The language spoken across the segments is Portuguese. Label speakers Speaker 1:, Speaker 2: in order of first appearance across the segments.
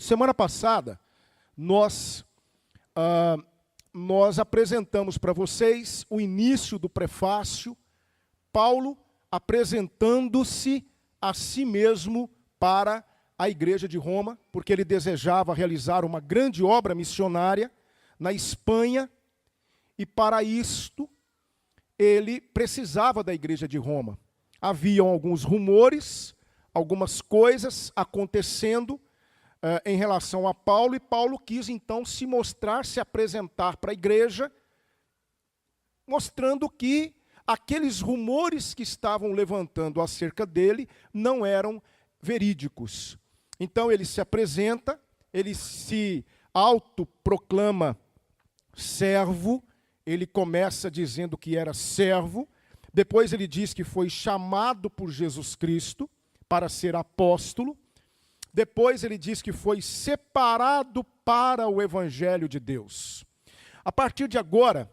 Speaker 1: Semana passada, nós apresentamos para vocês o início do prefácio, Paulo apresentando-se a si mesmo para a igreja de Roma, porque ele desejava realizar uma grande obra missionária na Espanha, e para isto ele precisava da igreja de Roma. Haviam alguns rumores, algumas coisas acontecendo em relação a Paulo, e Paulo quis então se mostrar, se apresentar para a igreja, mostrando que aqueles rumores que estavam levantando acerca dele não eram verídicos. Então ele se apresenta, ele se autoproclama servo, ele começa dizendo que era servo, depois ele diz que foi chamado por Jesus Cristo para ser apóstolo, depois ele diz que foi separado para o Evangelho de Deus. A partir de agora,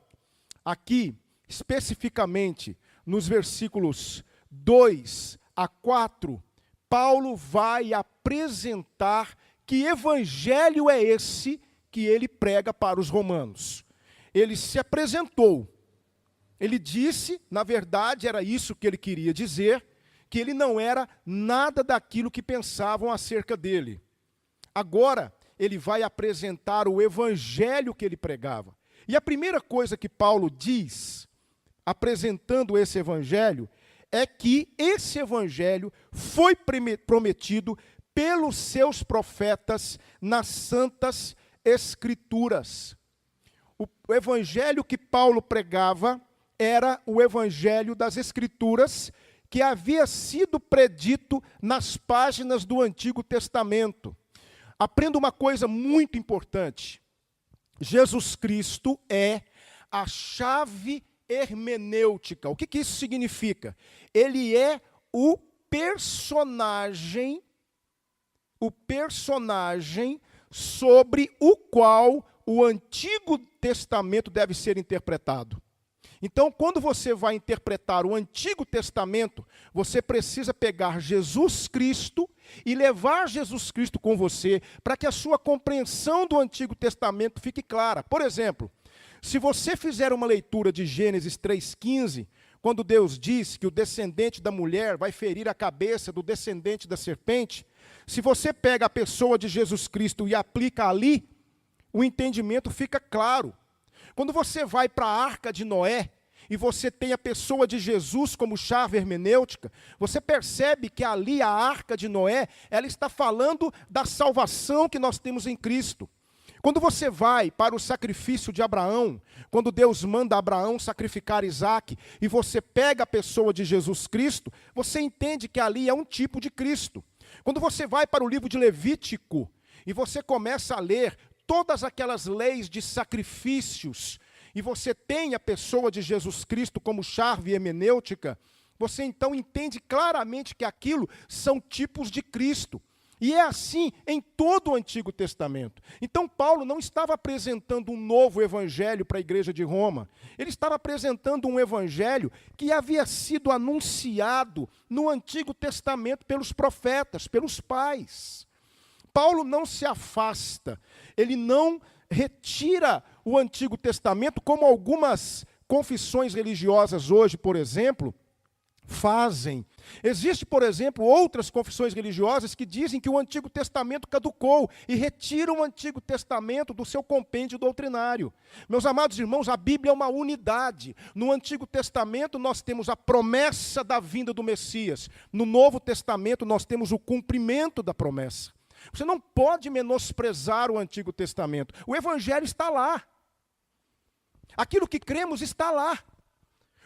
Speaker 1: aqui, especificamente, nos versículos 2 a 4, Paulo vai apresentar que evangelho é esse que ele prega para os romanos. Ele se apresentou, ele disse, na verdade, era isso que ele queria dizer, que ele não era nada daquilo que pensavam acerca dele. Agora, ele vai apresentar o evangelho que ele pregava. E a primeira coisa que Paulo diz, apresentando esse evangelho, é que esse evangelho foi prometido pelos seus profetas nas Santas Escrituras. O evangelho que Paulo pregava era o evangelho das Escrituras, que havia sido predito nas páginas do Antigo Testamento. Aprenda uma coisa muito importante. Jesus Cristo é a chave hermenêutica. O que isso significa? Ele é o personagem sobre o qual o Antigo Testamento deve ser interpretado. Então, quando você vai interpretar o Antigo Testamento, você precisa pegar Jesus Cristo e levar Jesus Cristo com você, para que a sua compreensão do Antigo Testamento fique clara. Por exemplo, se você fizer uma leitura de Gênesis 3,15, quando Deus diz que o descendente da mulher vai ferir a cabeça do descendente da serpente, se você pega a pessoa de Jesus Cristo e aplica ali, o entendimento fica claro. Quando você vai para a Arca de Noé, e você tem a pessoa de Jesus como chave hermenêutica, você percebe que ali a Arca de Noé, ela está falando da salvação que nós temos em Cristo. Quando você vai para o sacrifício de Abraão, quando Deus manda Abraão sacrificar Isaque, e você pega a pessoa de Jesus Cristo, você entende que ali é um tipo de Cristo. Quando você vai para o livro de Levítico, e você começa a ler todas aquelas leis de sacrifícios, e você tem a pessoa de Jesus Cristo como chave hermenêutica, você então entende claramente que aquilo são tipos de Cristo. E é assim em todo o Antigo Testamento. Então Paulo não estava apresentando um novo evangelho para a igreja de Roma. Ele estava apresentando um evangelho que havia sido anunciado no Antigo Testamento pelos profetas, pelos pais. Paulo não se afasta, ele não retira o Antigo Testamento, como algumas confissões religiosas hoje, por exemplo, fazem. Existe, por exemplo, outras confissões religiosas que dizem que o Antigo Testamento caducou e retiram o Antigo Testamento do seu compêndio doutrinário. Meus amados irmãos, a Bíblia é uma unidade. No Antigo Testamento nós temos a promessa da vinda do Messias. No Novo Testamento nós temos o cumprimento da promessa. Você não pode menosprezar o Antigo Testamento. O Evangelho está lá. Aquilo que cremos está lá.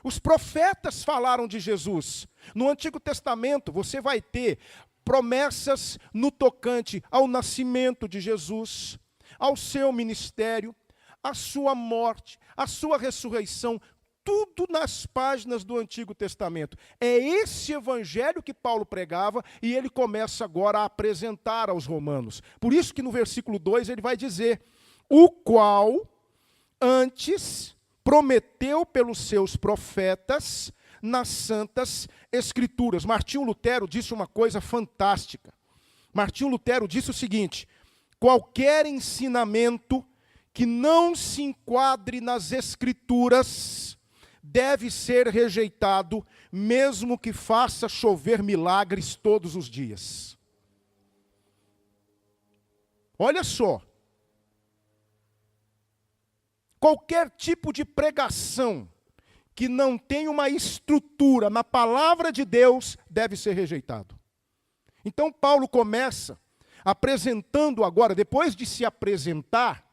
Speaker 1: Os profetas falaram de Jesus. No Antigo Testamento você vai ter promessas no tocante ao nascimento de Jesus, ao seu ministério, à sua morte, à sua ressurreição, tudo nas páginas do Antigo Testamento. É esse evangelho que Paulo pregava e ele começa agora a apresentar aos romanos. Por isso que no versículo 2 ele vai dizer, o qual antes prometeu pelos seus profetas nas Santas Escrituras. Martinho Lutero disse uma coisa fantástica. Martinho Lutero disse o seguinte, qualquer ensinamento que não se enquadre nas Escrituras deve ser rejeitado, mesmo que faça chover milagres todos os dias. Olha só. Qualquer tipo de pregação que não tem uma estrutura na palavra de Deus deve ser rejeitado. Então Paulo começa apresentando agora, depois de se apresentar,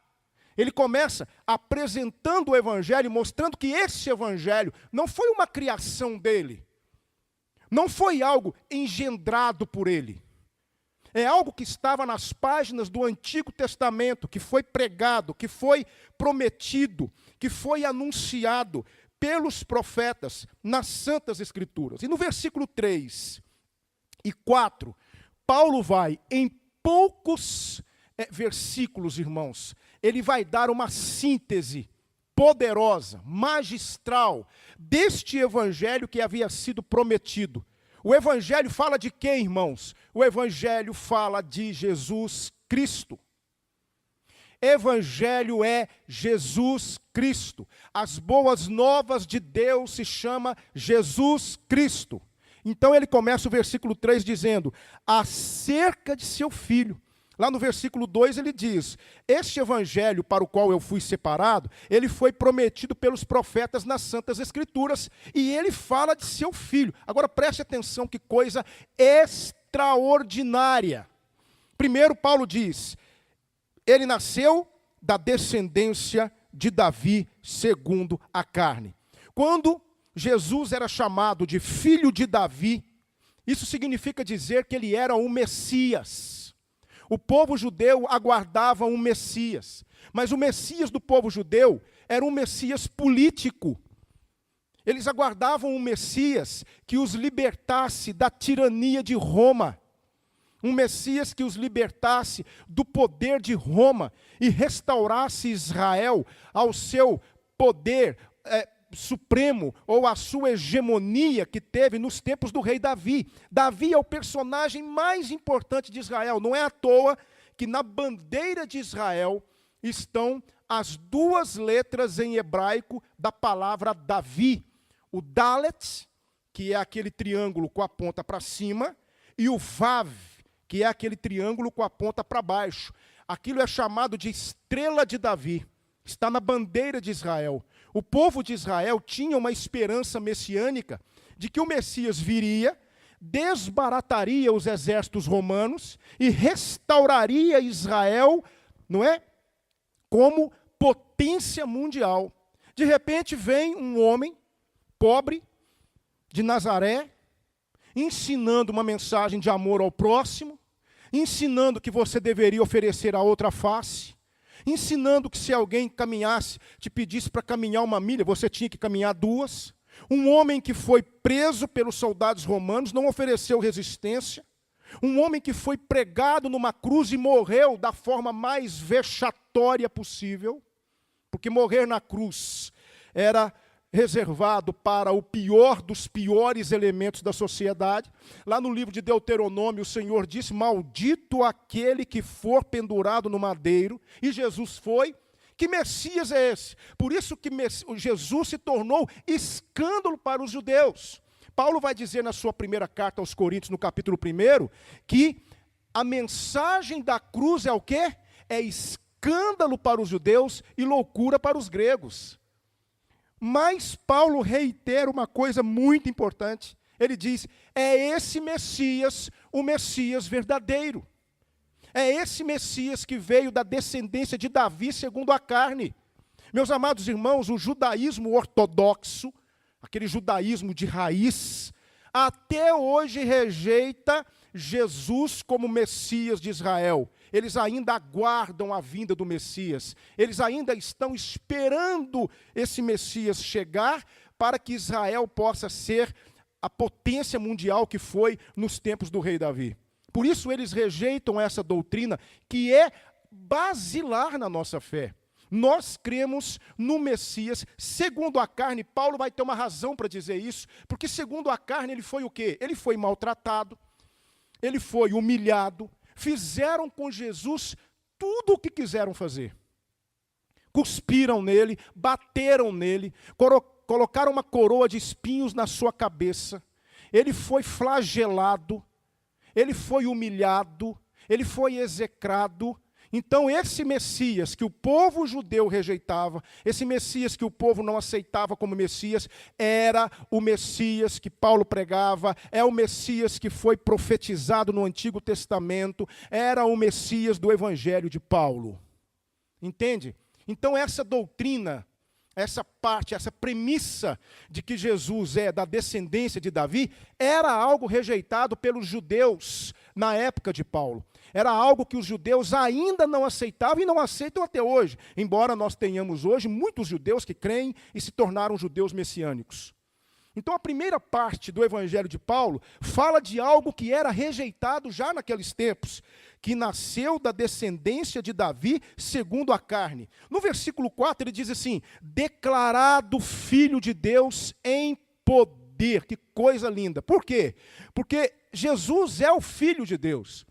Speaker 1: ele começa apresentando o evangelho, mostrando que esse evangelho não foi uma criação dele, não foi algo engendrado por ele. É algo que estava nas páginas do Antigo Testamento, que foi pregado, que foi prometido, que foi anunciado pelos profetas nas Santas Escrituras. E no versículo 3 e 4, Paulo vai, em poucos versículos, irmãos, ele vai dar uma síntese poderosa, magistral, deste evangelho que havia sido prometido. O evangelho fala de quem, irmãos? O evangelho fala de Jesus Cristo. Evangelho é Jesus Cristo. As boas novas de Deus se chama Jesus Cristo. Então ele começa o versículo 3 dizendo, acerca de seu filho. Lá no versículo 2 ele diz, este evangelho para o qual eu fui separado, ele foi prometido pelos profetas nas Santas Escrituras, e ele fala de seu filho. Agora preste atenção, que coisa extraordinária. Primeiro Paulo diz, ele nasceu da descendência de Davi segundo a carne. Quando Jesus era chamado de filho de Davi, isso significa dizer que ele era o Messias. O povo judeu aguardava um Messias, mas o Messias do povo judeu era um Messias político. Eles aguardavam um Messias que os libertasse da tirania de Roma, um Messias que os libertasse do poder de Roma e restaurasse Israel ao seu poder supremo, ou a sua hegemonia que teve nos tempos do rei Davi. Davi é o personagem mais importante de Israel. Não é à toa que na bandeira de Israel estão as duas letras em hebraico da palavra Davi. O Dalet, que é aquele triângulo com a ponta para cima, e o Vav, que é aquele triângulo com a ponta para baixo. Aquilo é chamado de estrela de Davi. Está na bandeira de Israel. O povo de Israel tinha uma esperança messiânica de que o Messias viria, desbarataria os exércitos romanos e restauraria Israel, não é? Como potência mundial. De repente vem um homem pobre de Nazaré, ensinando uma mensagem de amor ao próximo, ensinando que você deveria oferecer a outra face, ensinando que se alguém caminhasse, te pedisse para caminhar 1 milha, você tinha que caminhar 2. Um homem que foi preso pelos soldados romanos, não ofereceu resistência. Um homem que foi pregado numa cruz e morreu da forma mais vexatória possível, porque morrer na cruz era reservado para o pior dos piores elementos da sociedade. Lá no livro de Deuteronômio, o Senhor disse, maldito aquele que for pendurado no madeiro, e Jesus foi. Que Messias é esse? Por isso que Jesus se tornou escândalo para os judeus. Paulo vai dizer na sua primeira carta aos Coríntios, no capítulo 1, que a mensagem da cruz é o quê? É escândalo para os judeus e loucura para os gregos. Mas Paulo reitera uma coisa muito importante. Ele diz, é esse Messias, o Messias verdadeiro. É esse Messias que veio da descendência de Davi segundo a carne. Meus amados irmãos, o judaísmo ortodoxo, aquele judaísmo de raiz, até hoje rejeita Jesus como Messias de Israel. Eles ainda aguardam a vinda do Messias. Eles ainda estão esperando esse Messias chegar para que Israel possa ser a potência mundial que foi nos tempos do rei Davi. Por isso eles rejeitam essa doutrina que é basilar na nossa fé. Nós cremos no Messias segundo a carne. Paulo vai ter uma razão para dizer isso, porque segundo a carne ele foi o quê? Ele foi maltratado, ele foi humilhado, fizeram com Jesus tudo o que quiseram fazer. Cuspiram nele, bateram nele, colocaram uma coroa de espinhos na sua cabeça. Ele foi flagelado, ele foi humilhado, ele foi execrado. Então esse Messias que o povo judeu rejeitava, esse Messias que o povo não aceitava como Messias, era o Messias que Paulo pregava, é o Messias que foi profetizado no Antigo Testamento, era o Messias do Evangelho de Paulo. Entende? Então essa doutrina, essa parte, essa premissa de que Jesus é da descendência de Davi, era algo rejeitado pelos judeus na época de Paulo. Era algo que os judeus ainda não aceitavam e não aceitam até hoje, embora nós tenhamos hoje muitos judeus que creem e se tornaram judeus messiânicos. Então a primeira parte do Evangelho de Paulo fala de algo que era rejeitado já naqueles tempos, que nasceu da descendência de Davi segundo a carne. No versículo 4 ele diz assim, declarado Filho de Deus em poder. Que coisa linda. Por quê? Porque Jesus é o Filho de Deus.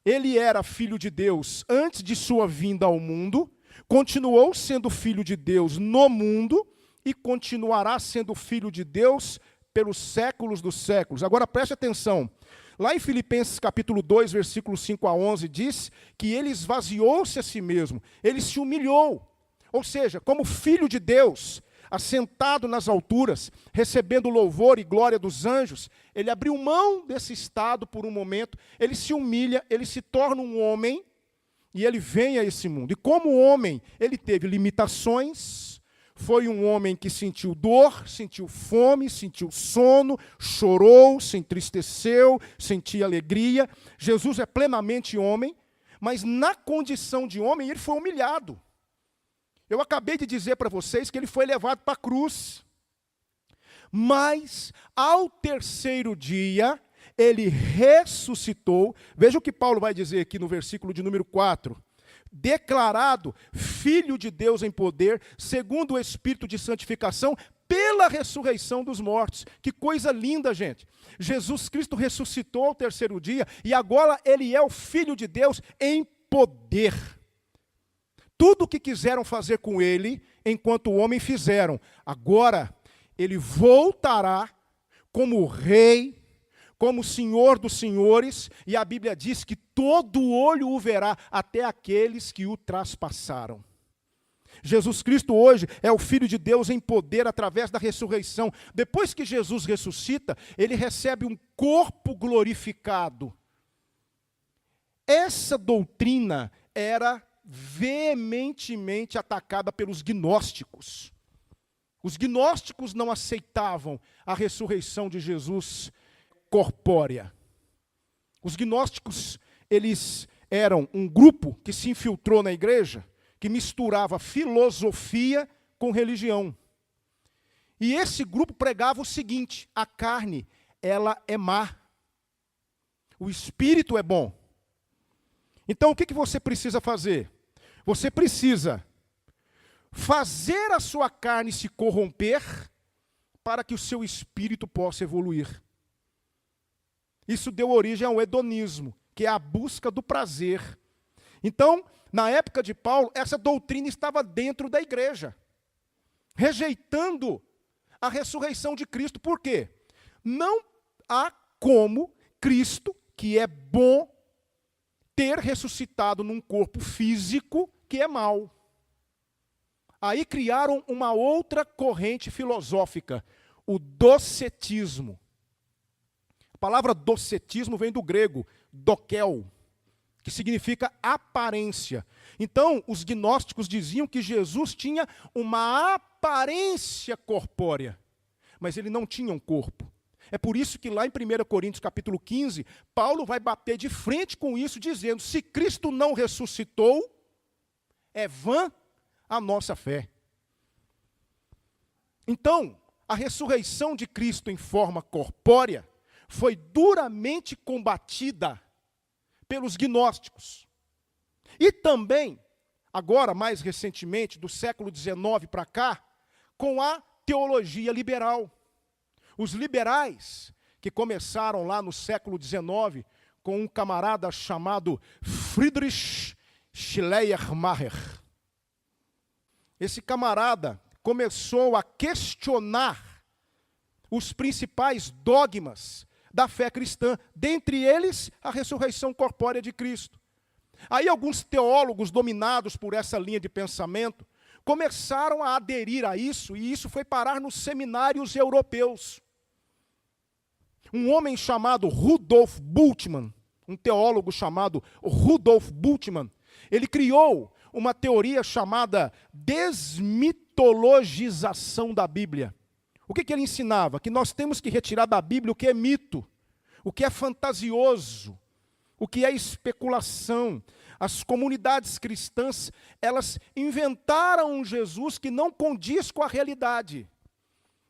Speaker 1: Ele era Filho de Deus antes de sua vinda ao mundo, continuou sendo Filho de Deus no mundo e continuará sendo Filho de Deus pelos séculos dos séculos. Agora preste atenção. Lá em Filipenses capítulo 2, versículos 5 a 11, diz que ele esvaziou-se a si mesmo, ele se humilhou. Ou seja, como Filho de Deus, assentado nas alturas, recebendo louvor e glória dos anjos, ele abriu mão desse estado por um momento, ele se humilha, ele se torna um homem, e ele vem a esse mundo. E como homem, ele teve limitações, foi um homem que sentiu dor, sentiu fome, sentiu sono, chorou, se entristeceu, sentia alegria. Jesus é plenamente homem, mas na condição de homem ele foi humilhado. Eu acabei de dizer para vocês que ele foi levado para a cruz. Mas ao terceiro dia ele ressuscitou. Veja o que Paulo vai dizer aqui no versículo de número 4. Declarado Filho de Deus em poder, segundo o Espírito de santificação, pela ressurreição dos mortos. Que coisa linda, gente. Jesus Cristo ressuscitou ao terceiro dia e agora ele é o Filho de Deus em poder. Tudo o que quiseram fazer com ele, enquanto o homem fizeram. Agora ele voltará como rei, como Senhor dos senhores, e a Bíblia diz que todo olho o verá, até aqueles que o traspassaram. Jesus Cristo hoje é o Filho de Deus em poder através da ressurreição. Depois que Jesus ressuscita, ele recebe um corpo glorificado. Essa doutrina era veementemente atacada pelos gnósticos. Os gnósticos não aceitavam a ressurreição de Jesus corpórea. Os gnósticos, eles eram um grupo que se infiltrou na igreja, que misturava filosofia com religião. E esse grupo pregava o seguinte: a carne, ela é má. O espírito é bom. Então o que você precisa fazer? Você precisa fazer a sua carne se corromper para que o seu espírito possa evoluir. Isso deu origem ao hedonismo, que é a busca do prazer. Então, na época de Paulo, essa doutrina estava dentro da igreja, rejeitando a ressurreição de Cristo. Por quê? Não há como Cristo, que é bom, ter ressuscitado num corpo físico que é mau. Aí criaram uma outra corrente filosófica, o docetismo. A palavra docetismo vem do grego, dokel, que significa aparência. Então, os gnósticos diziam que Jesus tinha uma aparência corpórea, mas ele não tinha um corpo. É por isso que lá em 1 Coríntios capítulo 15, Paulo vai bater de frente com isso, dizendo: se Cristo não ressuscitou, é vã a nossa fé. Então, a ressurreição de Cristo em forma corpórea foi duramente combatida pelos gnósticos. E também, agora mais recentemente, do século XIX para cá, com a teologia liberal. Os liberais, que começaram lá no século XIX, com um camarada chamado Friedrich Schleiermacher. Esse camarada começou a questionar os principais dogmas da fé cristã, dentre eles a ressurreição corpórea de Cristo. Aí alguns teólogos dominados por essa linha de pensamento começaram a aderir a isso, e isso foi parar nos seminários europeus. Um homem chamado Rudolf Bultmann, um teólogo chamado Rudolf Bultmann, ele criou uma teoria chamada desmitologização da Bíblia. O que ele ensinava? Que nós temos que retirar da Bíblia o que é mito, o que é fantasioso, o que é especulação. As comunidades cristãs, elas inventaram um Jesus que não condiz com a realidade.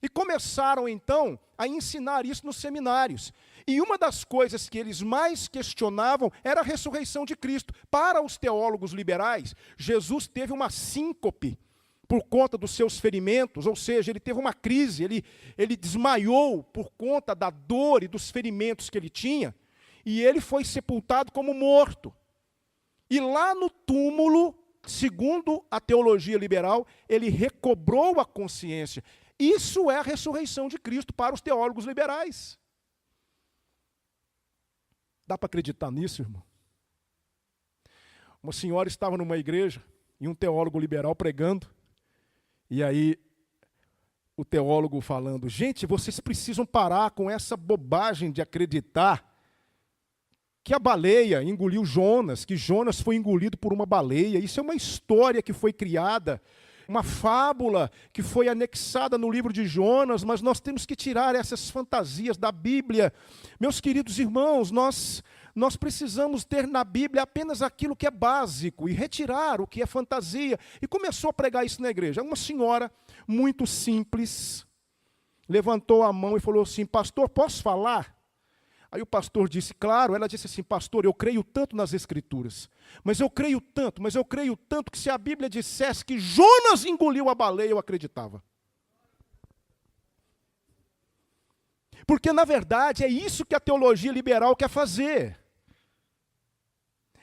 Speaker 1: E começaram, então, a ensinar isso nos seminários. E uma das coisas que eles mais questionavam era a ressurreição de Cristo. Para os teólogos liberais, Jesus teve uma síncope por conta dos seus ferimentos, ou seja, ele teve uma crise, ele desmaiou por conta da dor e dos ferimentos que ele tinha, e ele foi sepultado como morto. E lá no túmulo, segundo a teologia liberal, ele recobrou a consciência. Isso é a ressurreição de Cristo para os teólogos liberais. Dá para acreditar nisso, irmão? Uma senhora estava numa igreja e um teólogo liberal pregando, e aí o teólogo falando: gente, vocês precisam parar com essa bobagem de acreditar que a baleia engoliu Jonas, que Jonas foi engolido por uma baleia. Isso é uma história que foi criada, uma fábula que foi anexada no livro de Jonas, mas nós temos que tirar essas fantasias da Bíblia. Meus queridos irmãos, nós precisamos ter na Bíblia apenas aquilo que é básico e retirar o que é fantasia. E começou a pregar isso na igreja. Uma senhora muito simples levantou a mão e falou assim: pastor, posso falar? Aí o pastor disse: claro. Ela disse assim: pastor, eu creio tanto nas Escrituras, mas eu creio tanto que se a Bíblia dissesse que Jonas engoliu a baleia, eu acreditava. Porque, na verdade, é isso que a teologia liberal quer fazer.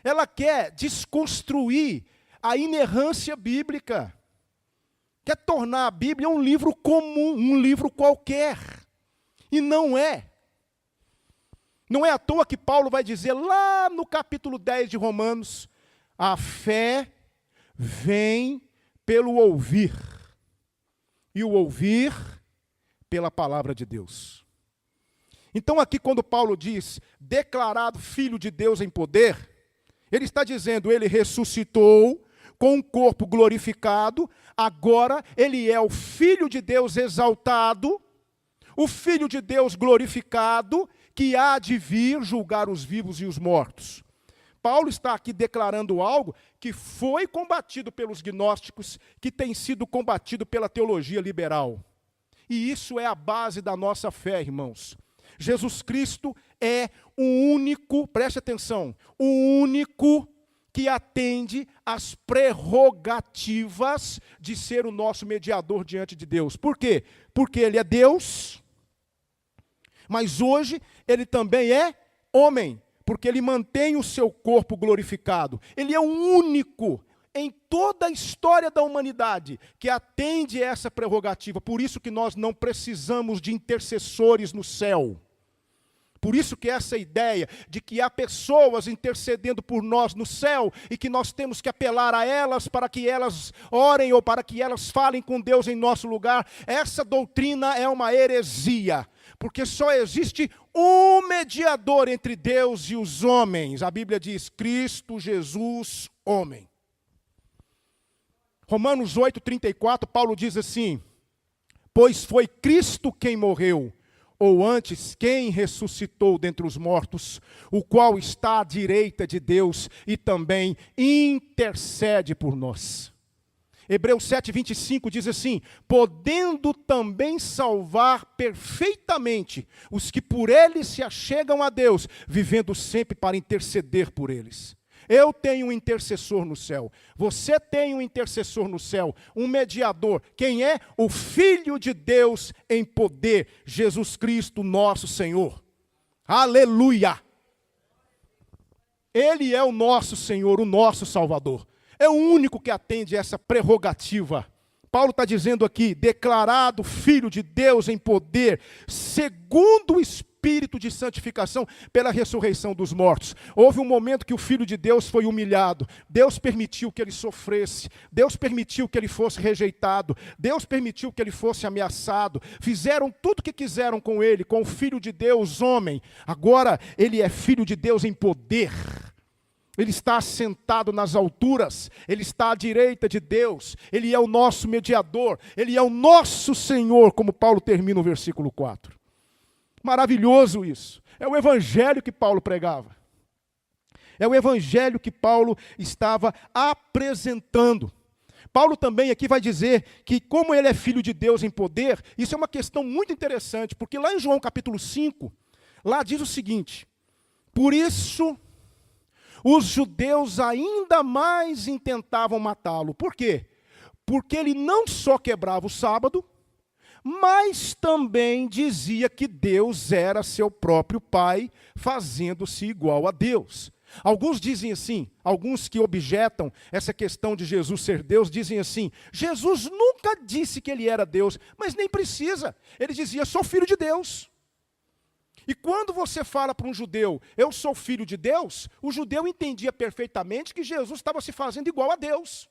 Speaker 1: Ela quer desconstruir a inerrância bíblica, quer tornar a Bíblia um livro comum, um livro qualquer, e não é. Não é à toa que Paulo vai dizer lá no capítulo 10 de Romanos: a fé vem pelo ouvir, e o ouvir pela palavra de Deus. Então aqui quando Paulo diz declarado filho de Deus em poder, ele está dizendo: ele ressuscitou com um corpo glorificado, agora ele é o filho de Deus exaltado, o filho de Deus glorificado, que há de vir julgar os vivos e os mortos. Paulo está aqui declarando algo que foi combatido pelos gnósticos, que tem sido combatido pela teologia liberal. E isso é a base da nossa fé, irmãos. Jesus Cristo é o único, preste atenção, o único que atende às prerrogativas de ser o nosso mediador diante de Deus. Por quê? Porque ele é Deus, mas hoje ele também é homem, porque ele mantém o seu corpo glorificado. Ele é o único em toda a história da humanidade que atende essa prerrogativa. Por isso que nós não precisamos de intercessores no céu. Por isso que essa ideia de que há pessoas intercedendo por nós no céu e que nós temos que apelar a elas para que elas orem ou para que elas falem com Deus em nosso lugar, essa doutrina é uma heresia. Porque só existe um mediador entre Deus e os homens. A Bíblia diz: Cristo Jesus, homem. Romanos 8:34, Paulo diz assim: pois foi Cristo quem morreu, ou antes, quem ressuscitou dentre os mortos, o qual está à direita de Deus e também intercede por nós. Hebreus 7:25 diz assim: podendo também salvar perfeitamente os que por ele se achegam a Deus, vivendo sempre para interceder por eles. Eu tenho um intercessor no céu, você tem um intercessor no céu, um mediador. Quem é? O Filho de Deus em poder, Jesus Cristo nosso Senhor. Aleluia! Ele é o nosso Senhor, o nosso Salvador. É o único que atende essa prerrogativa. Paulo está dizendo aqui, declarado Filho de Deus em poder, segundo o Espírito de santificação, pela ressurreição dos mortos. Houve um momento que o Filho de Deus foi humilhado. Deus permitiu que ele sofresse. Deus permitiu que ele fosse rejeitado. Deus permitiu que ele fosse ameaçado. Fizeram tudo o que quiseram com ele, com o Filho de Deus, homem. Agora, ele é Filho de Deus em poder. Ele está assentado nas alturas, Ele está à direita de Deus, Ele é o nosso mediador, Ele é o nosso Senhor, como Paulo termina o versículo 4. Maravilhoso isso. É o evangelho que Paulo pregava. É o evangelho que Paulo estava apresentando. Paulo também aqui vai dizer que como ele é filho de Deus em poder, isso é uma questão muito interessante, porque lá em João capítulo 5, lá diz o seguinte: por isso os judeus ainda mais intentavam matá-lo. Por quê? Porque ele não só quebrava o sábado, mas também dizia que Deus era seu próprio Pai, fazendo-se igual a Deus. Alguns dizem assim, alguns que objetam essa questão de Jesus ser Deus, dizem assim: Jesus nunca disse que ele era Deus, mas nem precisa. Ele dizia, sou filho de Deus. E quando você fala para um judeu, eu sou filho de Deus, o judeu entendia perfeitamente que Jesus estava se fazendo igual a Deus.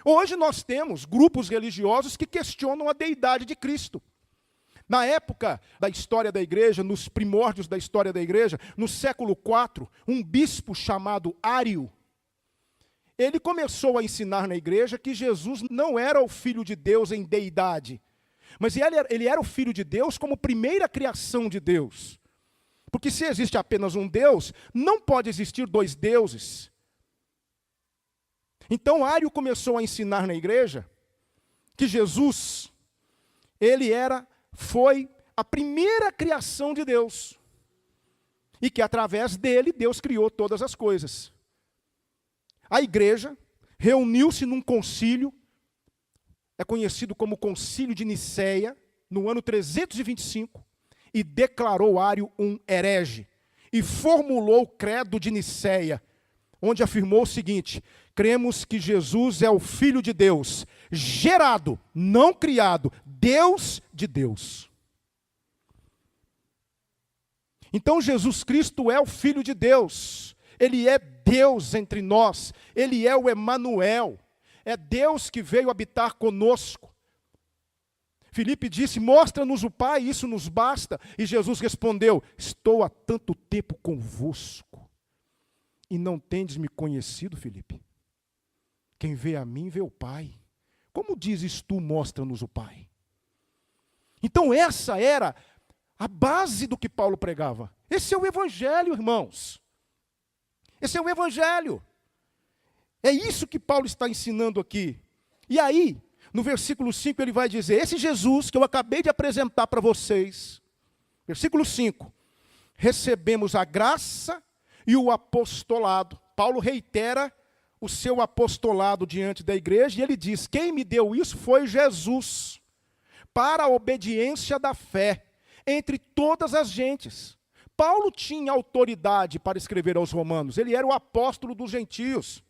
Speaker 1: Hoje nós temos grupos religiosos que questionam a deidade de Cristo. Na época da história da igreja, nos primórdios da história da igreja, no século IV, um bispo chamado Ário, ele começou a ensinar na igreja que Jesus não era o Filho de Deus em deidade, mas ele era o Filho de Deus como primeira criação de Deus. Porque se existe apenas um Deus, não pode existir dois deuses. Então Ário começou a ensinar na igreja que Jesus, foi a primeira criação de Deus. E que através dele, Deus criou todas as coisas. A igreja reuniu-se num concílio, é conhecido como Concílio de Nicéia, no ano 325, e declarou Ário um herege. E formulou o credo de Nicéia, onde afirmou o seguinte: cremos que Jesus é o Filho de Deus, gerado, não criado, Deus de Deus. Então Jesus Cristo é o Filho de Deus, Ele é Deus entre nós, Ele é o Emanuel, é Deus que veio habitar conosco. Filipe disse, mostra-nos o Pai, isso nos basta. E Jesus respondeu, estou há tanto tempo convosco, e não tendes me conhecido, Filipe? Quem vê a mim, vê o Pai. Como dizes tu, mostra-nos o Pai? Então essa era a base do que Paulo pregava. Esse é o Evangelho, irmãos. Esse é o Evangelho. É isso que Paulo está ensinando aqui. E aí, no versículo 5, ele vai dizer, esse Jesus que eu acabei de apresentar para vocês, versículo 5, recebemos a graça e o apostolado. Paulo reitera o seu apostolado diante da igreja, e ele diz, quem me deu isso foi Jesus, para a obediência da fé, entre todas as gentes. Paulo tinha autoridade para escrever aos romanos, ele era o apóstolo dos gentios.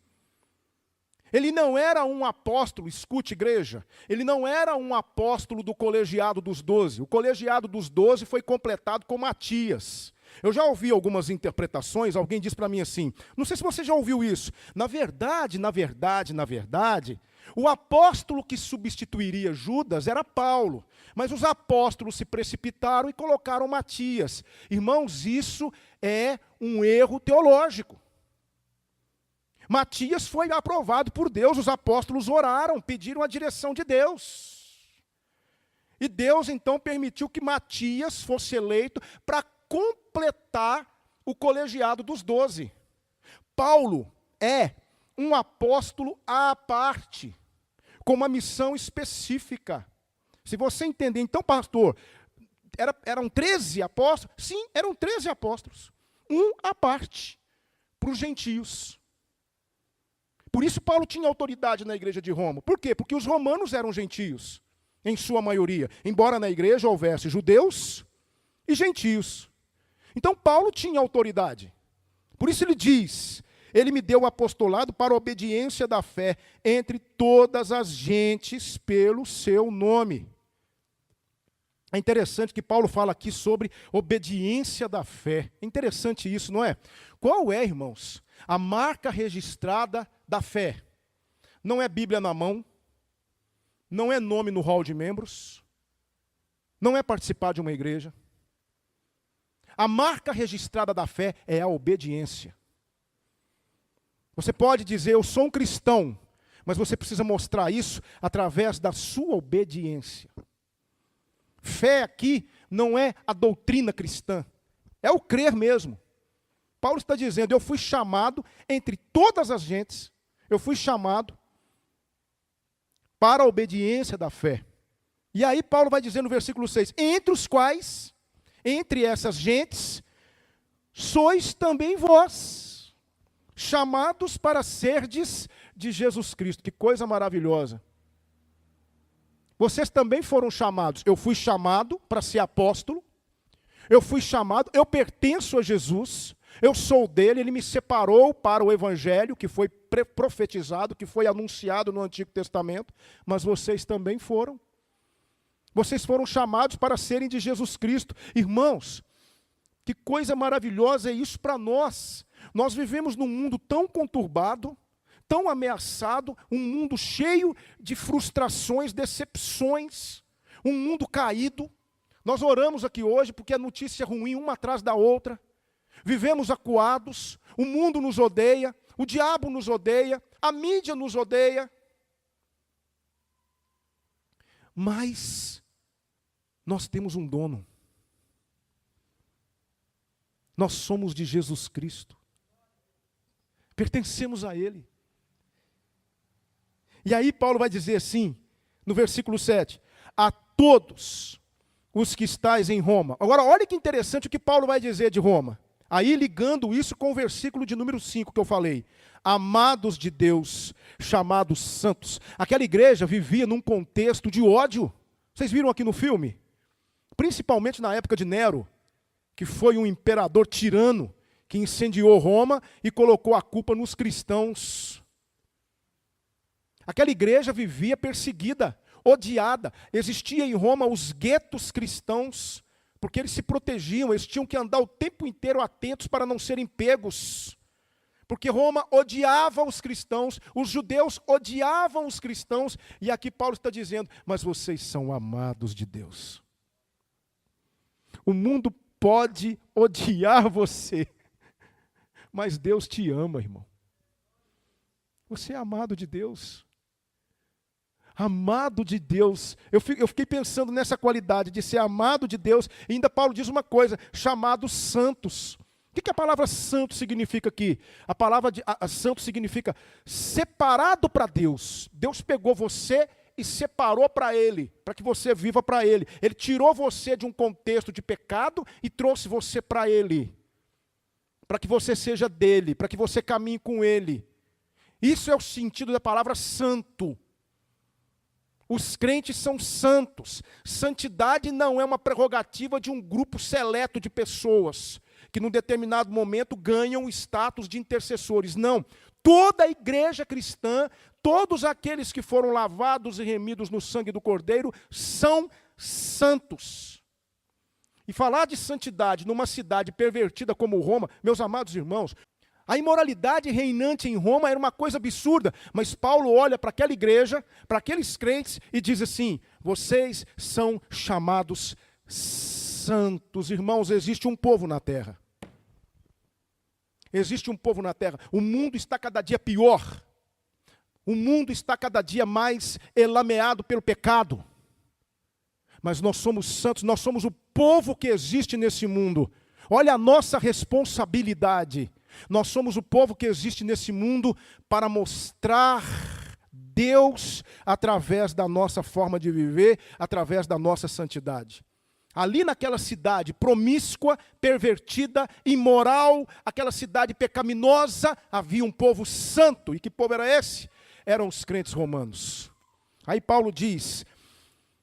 Speaker 1: Ele não era um apóstolo, escute igreja, ele não era um apóstolo do colegiado dos 12. O colegiado dos 12 foi completado com Matias. Eu já ouvi algumas interpretações, alguém disse para mim assim, não sei se você já ouviu isso. Na verdade, o apóstolo que substituiria Judas era Paulo. Mas os apóstolos se precipitaram e colocaram Matias. Irmãos, isso é um erro teológico. Matias foi aprovado por Deus, os apóstolos oraram, pediram a direção de Deus. E Deus então permitiu que Matias fosse eleito para completar o colegiado dos 12. Paulo é um apóstolo à parte, com uma missão específica. Se você entender, então pastor, eram 13 apóstolos? Sim, eram 13 apóstolos. Um à parte, para os gentios. Por isso Paulo tinha autoridade na igreja de Roma. Por quê? Porque os romanos eram gentios, em sua maioria. Embora na igreja houvesse judeus e gentios. Então Paulo tinha autoridade. Por isso ele diz, ele me deu o apostolado para a obediência da fé entre todas as gentes pelo seu nome. É interessante que Paulo fala aqui sobre obediência da fé. É interessante isso, não é? Qual é, irmãos, a marca registrada da fé? Não é Bíblia na mão, não é nome no hall de membros, não é participar de uma igreja. A marca registrada da fé é a obediência. Você pode dizer, eu sou um cristão, mas você precisa mostrar isso através da sua obediência. Fé aqui não é a doutrina cristã, é o crer mesmo. Paulo está dizendo, eu fui chamado entre todas as gentes, eu fui chamado para a obediência da fé. E aí Paulo vai dizer no versículo 6, entre os quais, entre essas gentes, sois também vós, chamados para serdes de Jesus Cristo. Que coisa maravilhosa. Vocês também foram chamados. Eu fui chamado para ser apóstolo. Eu fui chamado, eu pertenço a Jesus. Eu sou dele, ele me separou para o evangelho que foi profetizado, que foi anunciado no Antigo Testamento. Mas vocês também foram. Vocês foram chamados para serem de Jesus Cristo. Irmãos, que coisa maravilhosa é isso para nós. Nós vivemos num mundo tão conturbado, tão ameaçado, um mundo cheio de frustrações, decepções, um mundo caído. Nós oramos aqui hoje porque a notícia é ruim, uma atrás da outra. Vivemos acuados, o mundo nos odeia, o diabo nos odeia, a mídia nos odeia. Mas nós temos um dono. Nós somos de Jesus Cristo. Pertencemos a Ele. E aí Paulo vai dizer assim, no versículo 7, a todos os que estáis em Roma. Agora olha que interessante o que Paulo vai dizer de Roma. Aí ligando isso com o versículo de número 5 que eu falei. Amados de Deus, chamados santos. Aquela igreja vivia num contexto de ódio. Vocês viram aqui no filme? Principalmente na época de Nero, que foi um imperador tirano, que incendiou Roma e colocou a culpa nos cristãos. Aquela igreja vivia perseguida, odiada. Existia em Roma os guetos cristãos, porque eles se protegiam, eles tinham que andar o tempo inteiro atentos para não serem pegos. Porque Roma odiava os cristãos, os judeus odiavam os cristãos, e aqui Paulo está dizendo, mas vocês são amados de Deus. O mundo pode odiar você, mas Deus te ama, irmão. Você é amado de Deus. Amado de Deus. Eu fiquei pensando nessa qualidade de ser amado de Deus. E ainda Paulo diz uma coisa, chamados santos. O que a palavra santo significa aqui? A palavra santo significa separado para Deus. Deus pegou você e separou para Ele, para que você viva para Ele. Ele tirou você de um contexto de pecado e trouxe você para Ele. Para que você seja dele, para que você caminhe com Ele. Isso é o sentido da palavra santo. Os crentes são santos. Santidade não é uma prerrogativa de um grupo seleto de pessoas, que num determinado momento ganham o status de intercessores. Não. Toda a igreja cristã, todos aqueles que foram lavados e remidos no sangue do Cordeiro, são santos. E falar de santidade numa cidade pervertida como Roma, meus amados irmãos, a imoralidade reinante em Roma era uma coisa absurda, mas Paulo olha para aquela igreja, para aqueles crentes e diz assim, vocês são chamados santos. Irmãos, existe um povo na terra. Existe um povo na terra. O mundo está cada dia pior. O mundo está cada dia mais elameado pelo pecado. Mas nós somos santos, nós somos o povo que existe nesse mundo. Olha a nossa responsabilidade. Nós somos o povo que existe nesse mundo para mostrar Deus através da nossa forma de viver, através da nossa santidade. Ali naquela cidade promíscua, pervertida, imoral, aquela cidade pecaminosa, havia um povo santo. E que povo era esse? Eram os crentes romanos. Aí Paulo diz,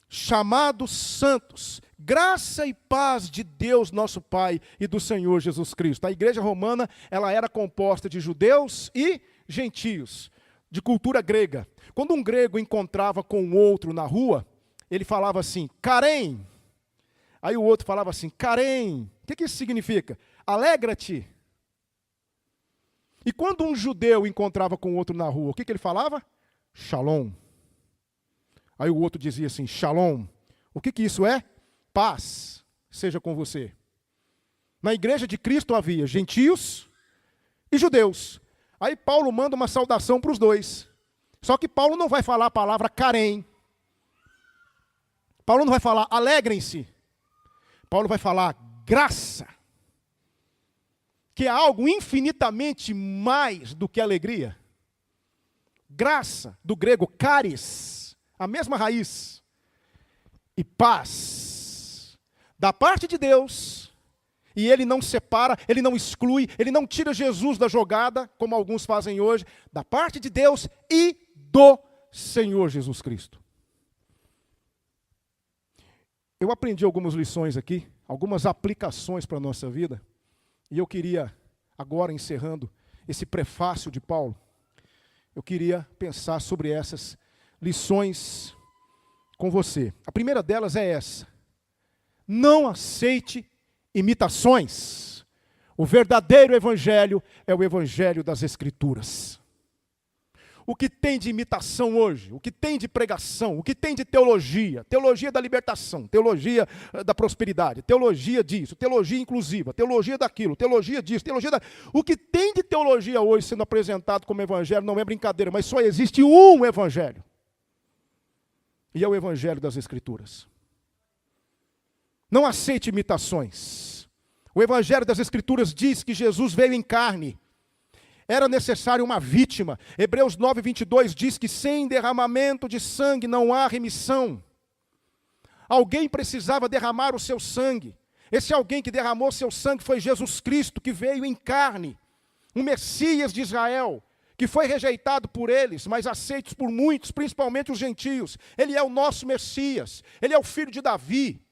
Speaker 1: chamados santos, graça e paz de Deus nosso Pai e do Senhor Jesus Cristo. A igreja romana, ela era composta de judeus e gentios, de cultura grega. Quando um grego encontrava com outro na rua, ele falava assim, carém. Aí o outro falava assim, carém. O que isso significa? Alegra-te. E quando um judeu encontrava com outro na rua, o que ele falava? Shalom. Aí o outro dizia assim, shalom. O que isso é? Paz seja com você. Na igreja de Cristo havia gentios e judeus. Aí Paulo manda uma saudação para os dois. Só que Paulo não vai falar a palavra carém. Paulo não vai falar alegrem-se. Paulo vai falar graça. Que é algo infinitamente mais do que alegria. Graça, do grego charis, a mesma raiz. E paz, da parte de Deus, e ele não separa, ele não exclui, ele não tira Jesus da jogada, como alguns fazem hoje, da parte de Deus e do Senhor Jesus Cristo. Eu aprendi algumas lições aqui, algumas aplicações para a nossa vida, e eu queria, agora encerrando esse prefácio de Paulo, eu queria pensar sobre essas lições com você. A primeira delas é essa. Não aceite imitações. O verdadeiro evangelho é o evangelho das Escrituras. O que tem de imitação hoje, o que tem de pregação, o que tem de teologia, teologia da libertação, teologia da prosperidade, teologia disso, teologia inclusiva, teologia daquilo, teologia disso, O que tem de teologia hoje sendo apresentado como evangelho não é brincadeira, mas só existe um evangelho. E é o evangelho das Escrituras. Não aceite imitações. O evangelho das Escrituras diz que Jesus veio em carne. Era necessário uma vítima. Hebreus 9:22 diz que sem derramamento de sangue não há remissão. Alguém precisava derramar o seu sangue. Esse alguém que derramou seu sangue foi Jesus Cristo, que veio em carne. Um Messias de Israel, que foi rejeitado por eles, mas aceito por muitos, principalmente os gentios. Ele é o nosso Messias. Ele é o filho de Davi.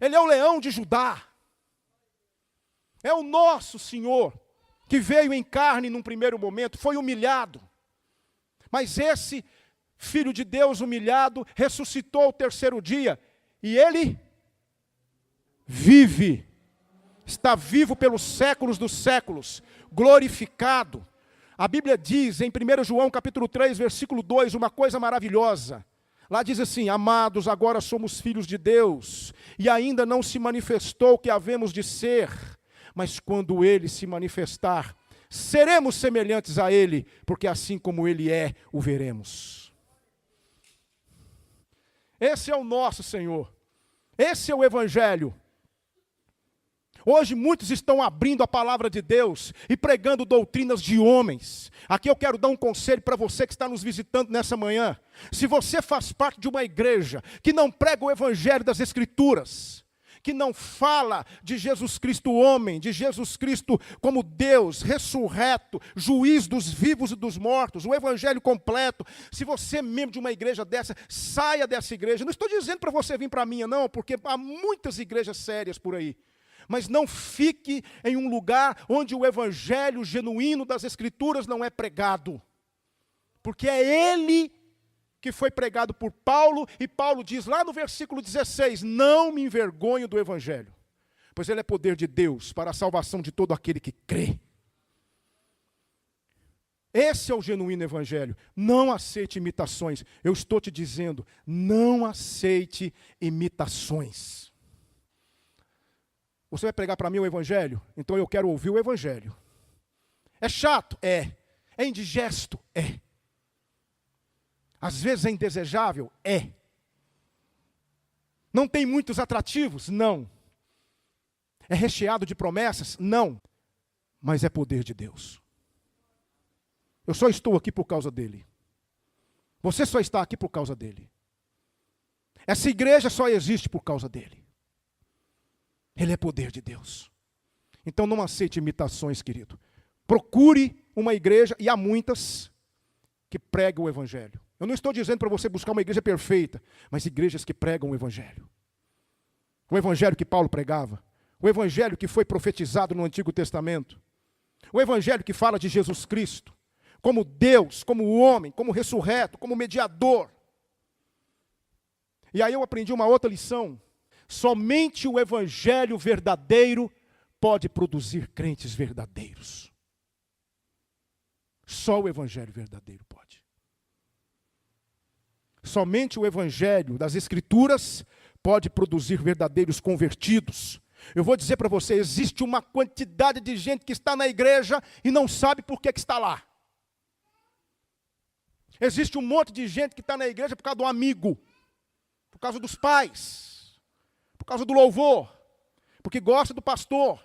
Speaker 1: Ele é o leão de Judá. É o nosso Senhor, que veio em carne num primeiro momento, foi humilhado. Mas esse Filho de Deus humilhado ressuscitou ao terceiro dia. E ele vive. Está vivo pelos séculos dos séculos. Glorificado. A Bíblia diz em 1 João capítulo 3, versículo 2, uma coisa maravilhosa. Lá diz assim, amados, agora somos filhos de Deus. E ainda não se manifestou o que havemos de ser. Mas quando ele se manifestar, seremos semelhantes a ele, porque assim como ele é, o veremos. Esse é o nosso Senhor. Esse é o Evangelho. Hoje muitos estão abrindo a palavra de Deus e pregando doutrinas de homens. Aqui eu quero dar um conselho para você que está nos visitando nessa manhã. Se você faz parte de uma igreja que não prega o Evangelho das Escrituras, que não fala de Jesus Cristo homem, de Jesus Cristo como Deus, ressurreto, juiz dos vivos e dos mortos, o evangelho completo. Se você é membro de uma igreja dessa, saia dessa igreja. Não estou dizendo para você vir para a minha, não, porque há muitas igrejas sérias por aí. Mas não fique em um lugar onde o evangelho genuíno das Escrituras não é pregado. Porque é ele que foi pregado por Paulo, e Paulo diz lá no versículo 16, não me envergonho do Evangelho, pois ele é poder de Deus para a salvação de todo aquele que crê. Esse é o genuíno Evangelho. Não aceite imitações. Eu estou te dizendo, não aceite imitações. Você vai pregar para mim o Evangelho? Então eu quero ouvir o Evangelho. É chato? É. É indigesto? É. Às vezes é indesejável? É. Não tem muitos atrativos? Não. É recheado de promessas? Não. Mas é poder de Deus. Eu só estou aqui por causa dele. Você só está aqui por causa dele. Essa igreja só existe por causa dele. Ele é poder de Deus. Então não aceite imitações, querido. Procure uma igreja, e há muitas, que pregam o Evangelho. Eu não estou dizendo para você buscar uma igreja perfeita, mas igrejas que pregam o Evangelho. O evangelho que Paulo pregava. O evangelho que foi profetizado no Antigo Testamento. O evangelho que fala de Jesus Cristo como Deus, como homem, como ressurreto, como mediador. E aí eu aprendi uma outra lição. Somente o evangelho verdadeiro pode produzir crentes verdadeiros. Só o evangelho verdadeiro pode. Somente o evangelho das Escrituras pode produzir verdadeiros convertidos. Eu vou dizer para você, existe uma quantidade de gente que está na igreja e não sabe por que está lá. Existe um monte de gente que está na igreja por causa do amigo, por causa dos pais, por causa do louvor, porque gosta do pastor.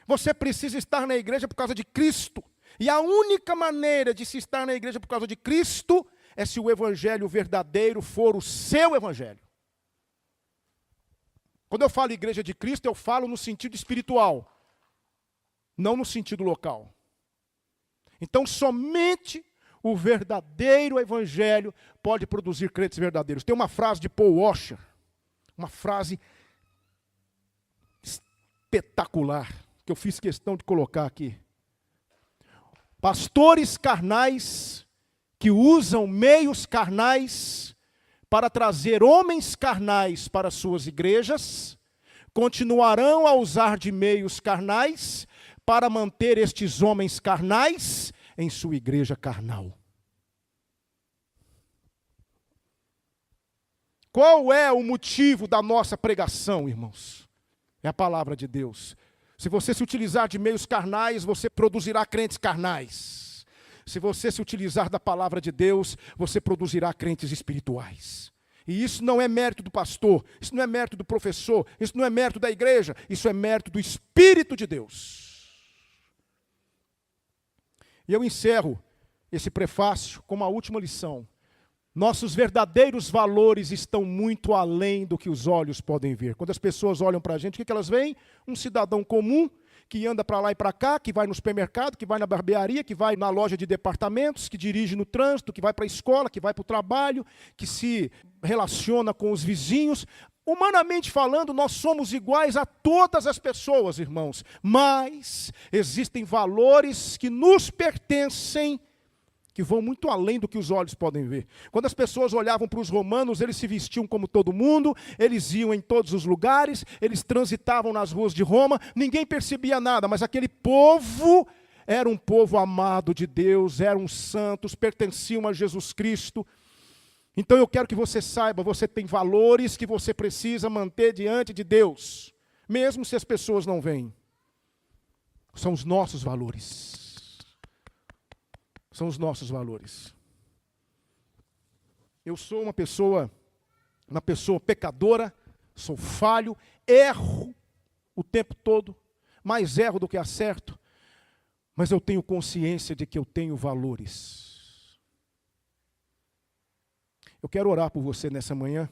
Speaker 1: Você precisa estar na igreja por causa de Cristo. E a única maneira de se estar na igreja por causa de Cristo é se o evangelho verdadeiro for o seu evangelho. Quando eu falo igreja de Cristo, eu falo no sentido espiritual, não no sentido local. Então, somente o verdadeiro evangelho pode produzir crentes verdadeiros. Tem uma frase de Paul Washer, uma frase espetacular, que eu fiz questão de colocar aqui. Pastores carnais que usam meios carnais para trazer homens carnais para suas igrejas, continuarão a usar de meios carnais para manter estes homens carnais em sua igreja carnal. Qual é o motivo da nossa pregação, irmãos? É a palavra de Deus. Se você se utilizar de meios carnais, você produzirá crentes carnais. Se você se utilizar da palavra de Deus, você produzirá crentes espirituais. E isso não é mérito do pastor, isso não é mérito do professor, isso não é mérito da igreja, isso é mérito do Espírito de Deus. E eu encerro esse prefácio com uma última lição. Nossos verdadeiros valores estão muito além do que os olhos podem ver. Quando as pessoas olham para a gente, o que elas veem? Um cidadão comum que anda para lá e para cá, que vai no supermercado, que vai na barbearia, que vai na loja de departamentos, que dirige no trânsito, que vai para a escola, que vai para o trabalho, que se relaciona com os vizinhos. Humanamente falando, nós somos iguais a todas as pessoas, irmãos. Mas existem valores que nos pertencem, que vão muito além do que os olhos podem ver. Quando as pessoas olhavam para os romanos, eles se vestiam como todo mundo, eles iam em todos os lugares, eles transitavam nas ruas de Roma, ninguém percebia nada, mas aquele povo era um povo amado de Deus, eram santos, pertenciam a Jesus Cristo. Então eu quero que você saiba, você tem valores que você precisa manter diante de Deus, mesmo se as pessoas não veem. São os nossos valores. São os nossos valores. Eu sou uma pessoa pecadora, sou falho, erro o tempo todo, mais erro do que acerto, mas eu tenho consciência de que eu tenho valores. Eu quero orar por você nessa manhã.